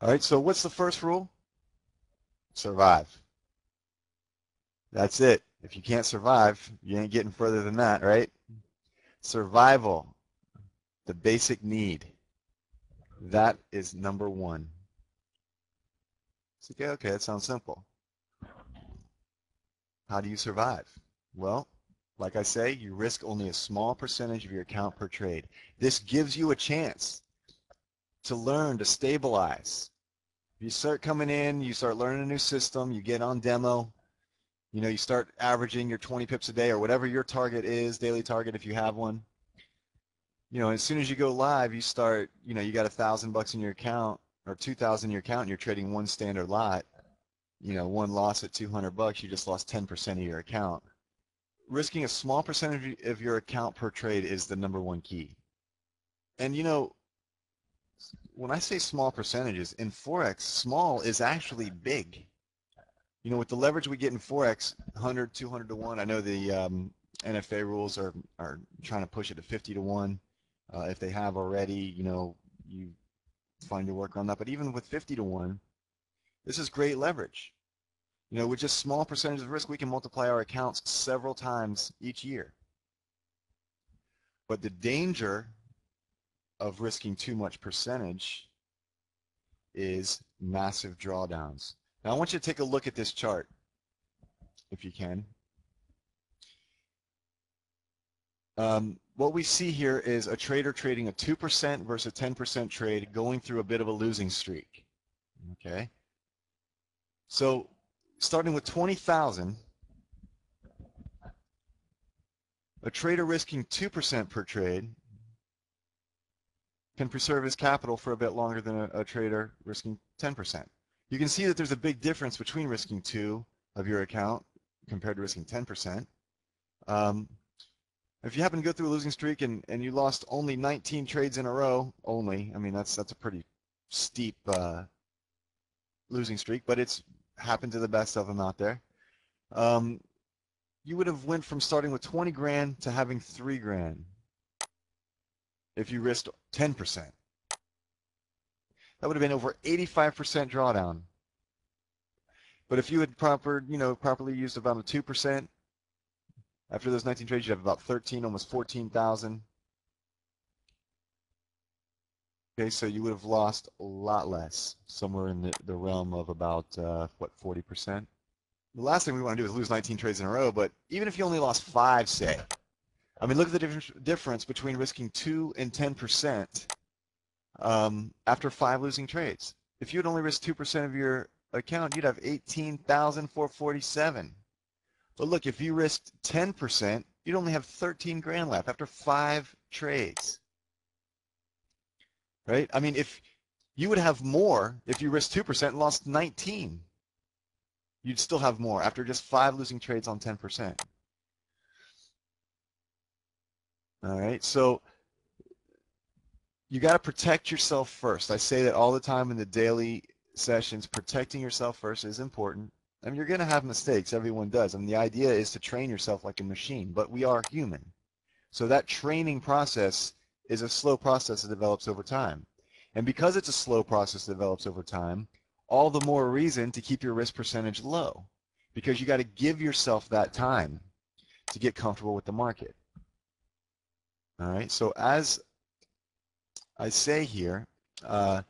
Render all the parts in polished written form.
All right, so what's the first rule? Survive. That's it. If you can't survive, you ain't getting further than that, right? Survival, the basic need. That is number one. It's okay, okay, that sounds simple. How do you survive? Well, like I say, you risk only a small percentage of your account per trade. This gives you a chance to learn, to stabilize. You start coming in, you start learning a new system, you get on demo, you start averaging your 20 pips a day or whatever your target is, daily target if you have one. As soon as you go live, you start, you got $1,000 in your account or 2,000 in your account and you're trading one standard lot. One loss at $200, you just lost 10% of your account. Risking a small percentage of your account per trade is the number one key. And when I say small percentages, in Forex, small is actually big. With the leverage we get in Forex, 100, 200 to 1, I know the NFA rules are trying to push it to 50 to 1. If they have already, you find your work on that. But even with 50 to 1, this is great leverage. With just small percentage of risk, we can multiply our accounts several times each year. But the danger of risking too much percentage is massive drawdowns. Now I want you to take a look at this chart, if you can. What we see here is a trader trading a 2% versus a 10% trade going through a bit of a losing streak. Okay? So starting with 20,000, a trader risking 2% per trade can preserve his capital for a bit longer than a trader risking 10%. You can see that there's a big difference between risking 2 of your account compared to risking 10%. If you happen to go through a losing streak and you lost only 19 trades in a row, that's a pretty steep losing streak, but it's happened to the best of them out there. You would have went from starting with 20 grand to having 3 grand if you risked 10%. That would have been over 85% drawdown. But if you had properly used about a 2%, after those 19 trades, you'd have about 13, almost 14,000. Okay, so you would have lost a lot less, somewhere in the realm of about, 40%? The last thing we want to do is lose 19 trades in a row, but even if you only lost 5, say, look at the difference between risking 2 and 10% after 5 losing trades. If you had only risked 2% of your account, you'd have 18,447. But look, if you risked 10%, you'd only have 13 grand left after 5 trades. Right? If you would have more if you risked 2% and lost 19. You'd still have more after just 5 losing trades on 10%. All right, so you got to protect yourself first. I say that all the time in the daily sessions. Protecting yourself first is important. You're going to have mistakes. Everyone does. The idea is to train yourself like a machine, but we are human. So that training process is a slow process that develops over time. And because it's a slow process that develops over time, all the more reason to keep your risk percentage low, because you got to give yourself that time to get comfortable with the market. All right, so as I say here,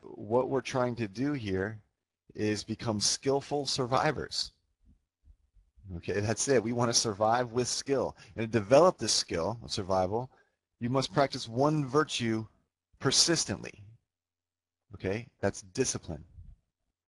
what we're trying to do here is become skillful survivors. Okay, that's it. We want to survive with skill. And to develop this skill of survival, you must practice one virtue persistently. Okay, that's discipline.